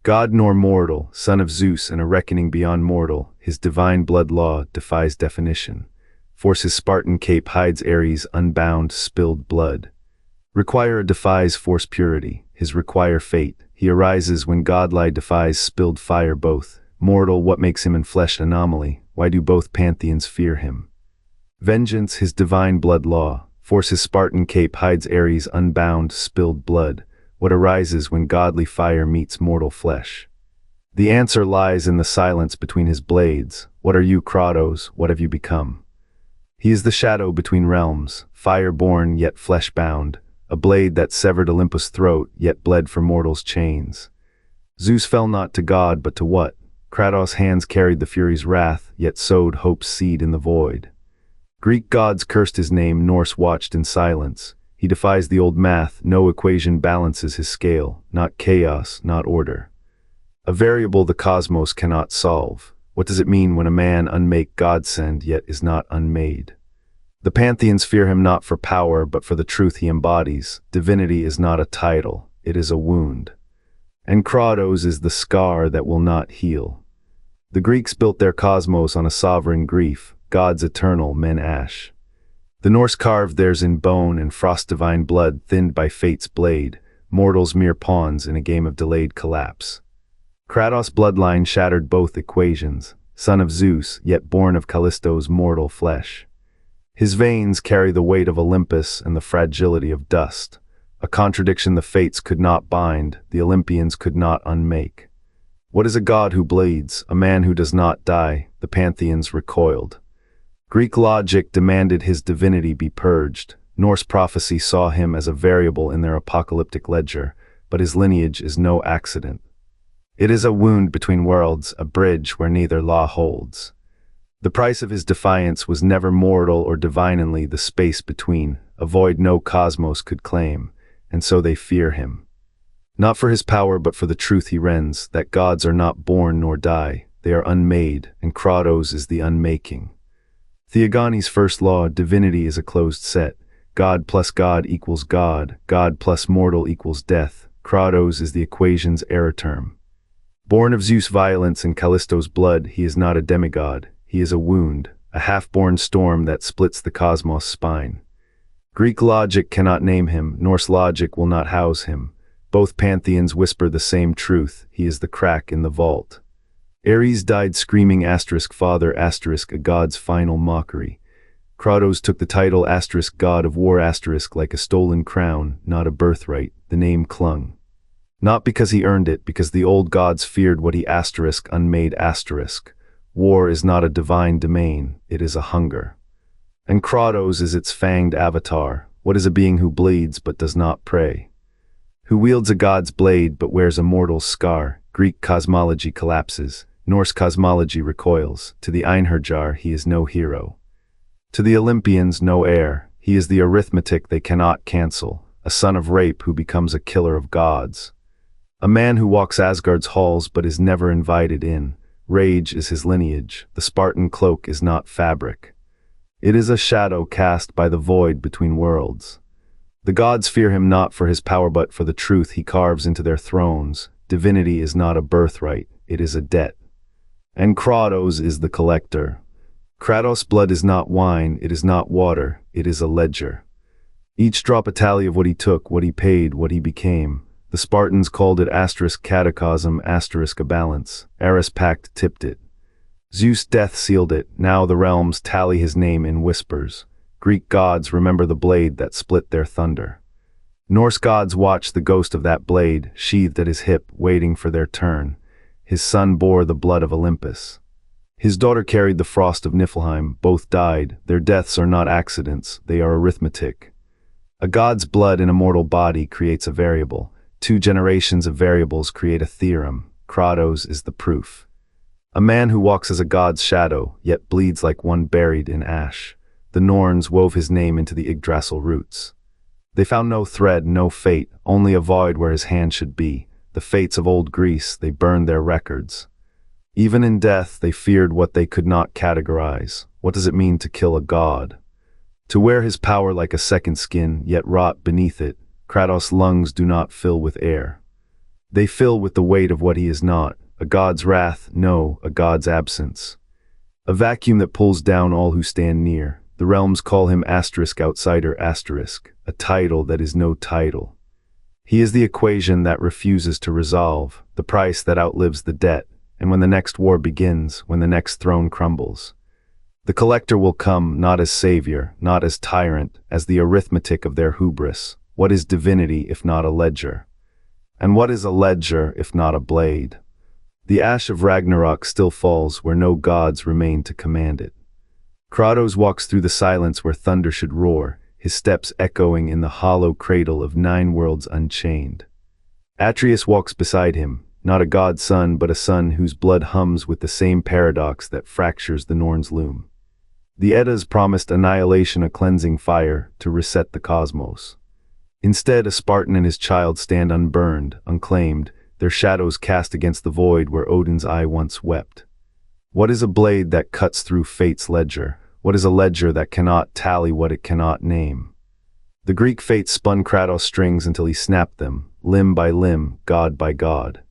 God nor mortal, son of Zeus and a reckoning beyond mortal, his divine blood law defies definition. Force his Spartan cape hides Ares' unbound, spilled blood. Require defies force purity, his require fate. He arises when godlike defies spilled fire both. Mortal, what makes him in flesh anomaly? Why do both pantheons fear him? Vengeance, his divine blood law. Force his Spartan cape hides Ares' unbound, spilled blood. What arises when godly fire meets mortal flesh? The answer lies in the silence between his blades. What are you, Kratos? What have you become? He is the shadow between realms, fire-born yet flesh-bound, a blade that severed Olympus' throat yet bled for mortals' chains. Zeus fell not to God but to what? Kratos' hands carried the Fury's wrath, yet sowed hope's seed in the void. Greek gods cursed his name, Norse watched in silence. He defies the old math, no equation balances his scale, not chaos, not order. A variable the cosmos cannot solve. What does it mean when a man unmake God send yet is not unmade? The pantheons fear him not for power but for the truth he embodies. Divinity is not a title, it is a wound. And Kratos is the scar that will not heal. The Greeks built their cosmos on a sovereign grief, gods eternal, men ash. The Norse carved theirs in bone and frost-divine blood thinned by fate's blade, mortals mere pawns in a game of delayed collapse. Kratos' bloodline shattered both equations, son of Zeus, yet born of Callisto's mortal flesh. His veins carry the weight of Olympus and the fragility of dust, a contradiction the fates could not bind, the Olympians could not unmake. What is a god who bleeds, a man who does not die? The pantheons recoiled. Greek logic demanded his divinity be purged. Norse prophecy saw him as a variable in their apocalyptic ledger, but his lineage is no accident. It is a wound between worlds, a bridge where neither law holds. The price of his defiance was never mortal or divinely the space between, a void no cosmos could claim, and so they fear him. Not for his power but for the truth he rends, that gods are not born nor die, they are unmade, and Kratos is the unmaking. Theogony's first law, divinity is a closed set. God plus God equals God, God plus mortal equals death. Kratos is the equation's error term. Born of Zeus' violence and Callisto's blood, he is not a demigod, he is a wound, a half-born storm that splits the cosmos' spine. Greek logic cannot name him, Norse logic will not house him. Both pantheons whisper the same truth, he is the crack in the vault. Ares died screaming father a god's final mockery. Kratos took the title god of war like a stolen crown, not a birthright, the name clung. Not because he earned it, because the old gods feared what he unmade . War is not a divine domain, it is a hunger. And Kratos is its fanged avatar. What is a being who bleeds but does not pray? Who wields a god's blade but wears a mortal's scar? Greek cosmology collapses. Norse cosmology recoils. To the Einherjar, he is no hero. To the Olympians, no heir. He is the arithmetic they cannot cancel, a son of rape who becomes a killer of gods. A man who walks Asgard's halls but is never invited in. Rage is his lineage. The Spartan cloak is not fabric. It is a shadow cast by the void between worlds. The gods fear him not for his power but for the truth he carves into their thrones. Divinity is not a birthright, it is a debt. And Kratos is the collector. Kratos' blood is not wine, it is not water, it is a ledger. Each drop a tally of what he took, what he paid, what he became. The Spartans called it catacosm, a balance. Ares pact tipped it. Zeus' death sealed it, now the realms tally his name in whispers. Greek gods remember the blade that split their thunder. Norse gods watch the ghost of that blade, sheathed at his hip, waiting for their turn. His son bore the blood of Olympus. His daughter carried the frost of Niflheim, both died. Their deaths are not accidents, they are arithmetic. A god's blood in a mortal body creates a variable. 2 generations of variables create a theorem. Kratos is the proof. A man who walks as a god's shadow, yet bleeds like one buried in ash. The Norns wove his name into the Yggdrasil roots. They found no thread, no fate, only a void where his hand should be. The fates of old Greece, they burned their records. Even in death, they feared what they could not categorize. What does it mean to kill a god? To wear his power like a second skin, yet rot beneath it. Kratos' lungs do not fill with air. They fill with the weight of what he is not, a god's wrath, no, a god's absence. A vacuum that pulls down all who stand near. The realms call him outsider, a title that is no title. He is the equation that refuses to resolve, the price that outlives the debt, and when the next war begins, when the next throne crumbles, the collector will come not as savior, not as tyrant, as the arithmetic of their hubris. What is divinity if not a ledger? And what is a ledger if not a blade? The ash of Ragnarok still falls where no gods remain to command it. Kratos walks through the silence where thunder should roar, his steps echoing in the hollow cradle of 9 worlds unchained. Atreus walks beside him, not a god's son but a son whose blood hums with the same paradox that fractures the Norn's loom. The Eddas promised annihilation, a cleansing fire, to reset the cosmos. Instead, a Spartan and his child stand unburned, unclaimed, their shadows cast against the void where Odin's eye once wept. What is a blade that cuts through fate's ledger? What is a ledger that cannot tally what it cannot name? The Greek fates spun Kratos' strings until he snapped them, limb by limb, god by god.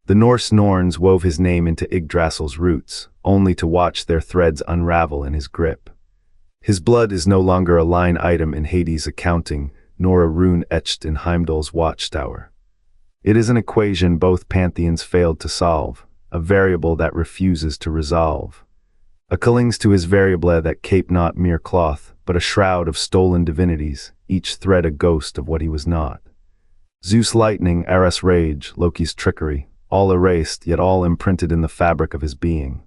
The Norse Norns wove his name into Yggdrasil's roots, only to watch their threads unravel in his grip. His blood is no longer a line item in Hades' accounting, nor a rune etched in Heimdall's watchtower. It is an equation both pantheons failed to solve, a variable that refuses to resolve. A clings to his variable that cape not mere cloth, but a shroud of stolen divinities, each thread a ghost of what he was not. Zeus' lightning, Ares' rage, Loki's trickery, all erased, yet all imprinted in the fabric of his being.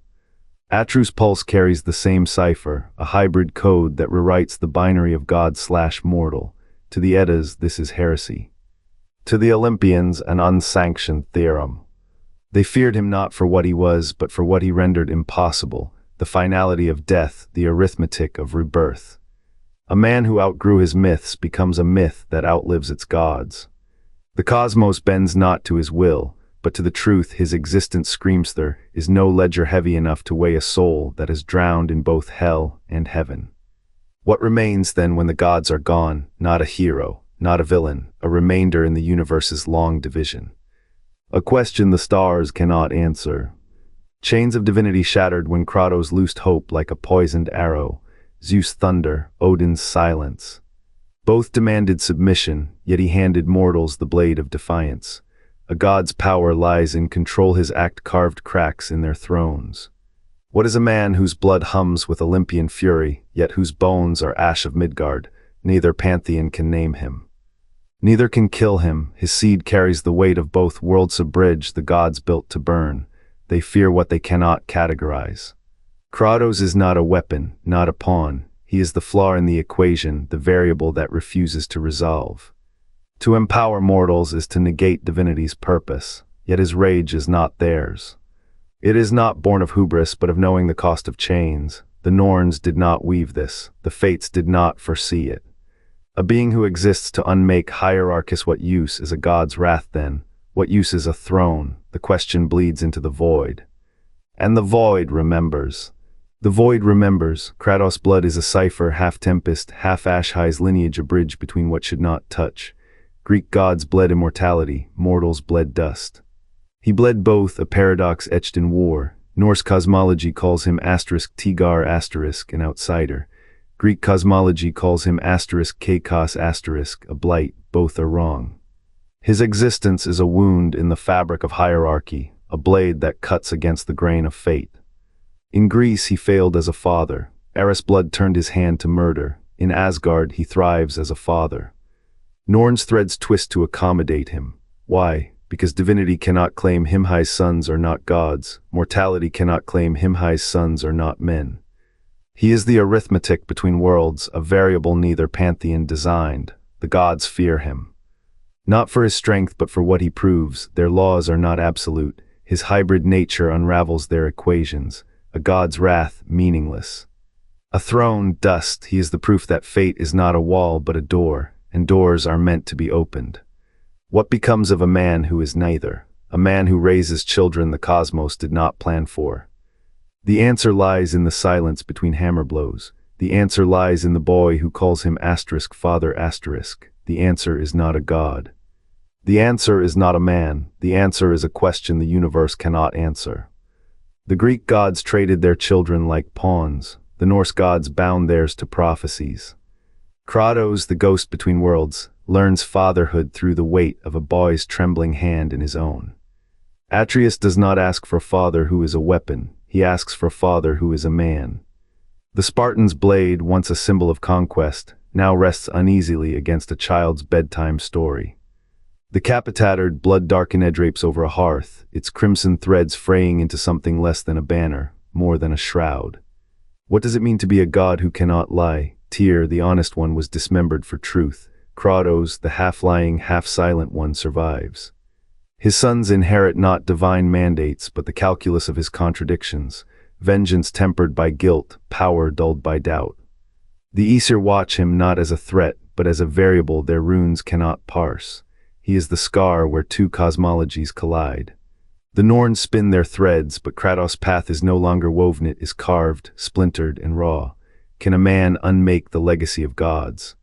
Atreus' pulse carries the same cipher, a hybrid code that rewrites the binary of God/mortal. To the Eddas, this is heresy. To the Olympians, an unsanctioned theorem. They feared him not for what he was, but for what he rendered impossible, the finality of death, the arithmetic of rebirth. A man who outgrew his myths becomes a myth that outlives its gods. The cosmos bends not to his will, but to the truth his existence screams. There is no ledger heavy enough to weigh a soul that is drowned in both hell and heaven. What remains then when the gods are gone? Not a hero, not a villain, a remainder in the universe's long division. A question the stars cannot answer. Chains of divinity shattered when Kratos loosed hope like a poisoned arrow, Zeus' thunder, Odin's silence. Both demanded submission, yet he handed mortals the blade of defiance. A god's power lies in control, his act carved cracks in their thrones. What is a man whose blood hums with Olympian fury, yet whose bones are ash of Midgard? Neither pantheon can name him. Neither can kill him, his seed carries the weight of both worlds. A bridge the gods built to burn. They fear what they cannot categorize. Kratos is not a weapon, not a pawn. He is the flaw in the equation, the variable that refuses to resolve. To empower mortals is to negate divinity's purpose, yet his rage is not theirs. It is not born of hubris, but of knowing the cost of chains. The Norns did not weave this, the fates did not foresee it. A being who exists to unmake hierarchis. What use is a god's wrath then? What use is a throne? The question bleeds into the void. And the void remembers. The void remembers. Kratos' blood is a cipher, half tempest, half ash, high's lineage, a bridge between what should not touch. Greek gods bled immortality, mortals bled dust. He bled both, a paradox etched in war. Norse cosmology calls him *Tigar*, an outsider. Greek cosmology calls him *Kakos*, a blight. Both are wrong. His existence is a wound in the fabric of hierarchy, a blade that cuts against the grain of fate. In Greece he failed as a father. Ares' blood turned his hand to murder. In Asgard he thrives as a father. Norn's threads twist to accommodate him. Why? Because divinity cannot claim Himhai's sons are not gods. Mortality cannot claim Himhai's sons are not men. He is the arithmetic between worlds, a variable neither pantheon designed. The gods fear him. Not for his strength but for what he proves. Their laws are not absolute. His hybrid nature unravels their equations. A god's wrath, meaningless. A throne, dust. He is the proof that fate is not a wall but a door, and doors are meant to be opened. What becomes of a man who is neither? A man who raises children the cosmos did not plan for. The answer lies in the silence between hammer blows. The answer lies in the boy who calls him *father*. The answer is not a god. The answer is not a man, the answer is a question the universe cannot answer. The Greek gods traded their children like pawns, the Norse gods bound theirs to prophecies. Kratos, the ghost between worlds, learns fatherhood through the weight of a boy's trembling hand in his own. Atreus does not ask for a father who is a weapon, he asks for a father who is a man. The Spartan's blade, once a symbol of conquest, now rests uneasily against a child's bedtime story. The cap-tattered, blood-darkened drapes over a hearth, its crimson threads fraying into something less than a banner, more than a shroud. What does it mean to be a god who cannot lie? Tyr, the honest one, was dismembered for truth. Kratos, the half-lying, half-silent one, survives. His sons inherit not divine mandates, but the calculus of his contradictions, vengeance tempered by guilt, power dulled by doubt. The Aesir watch him not as a threat, but as a variable their runes cannot parse. He is the scar where two cosmologies collide. The Norns spin their threads, but Kratos' path is no longer woven, it is carved, splintered, and raw. Can a man unmake the legacy of gods?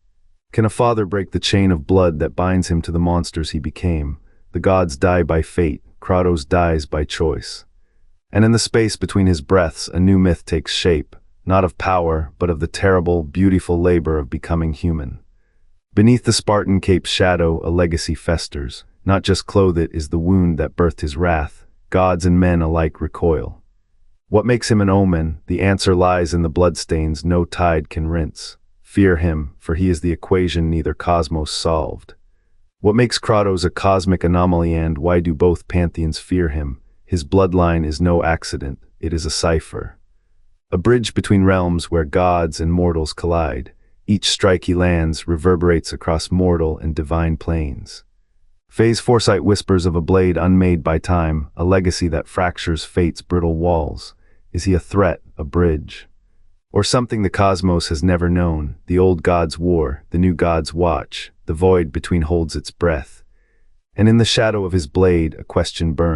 Can a father break the chain of blood that binds him to the monsters he became? The gods die by fate, Kratos dies by choice. And in the space between his breaths, a new myth takes shape, not of power, but of the terrible, beautiful labor of becoming human. Beneath the Spartan cape's shadow, a legacy festers. Not just clothed is the wound that birthed his wrath. Gods and men alike recoil. What makes him an omen? The answer lies in the bloodstains no tide can rinse. Fear him, for he is the equation neither cosmos solved. What makes Kratos a cosmic anomaly, and why do both pantheons fear him? His bloodline is no accident, it is a cipher. A bridge between realms where gods and mortals collide. Each strike he lands reverberates across mortal and divine planes. Faye's foresight whispers of a blade unmade by time, a legacy that fractures fate's brittle walls. Is he a threat, a bridge? Or something the cosmos has never known? The old gods war, the new gods watch, the void between holds its breath. And in the shadow of his blade, a question burns.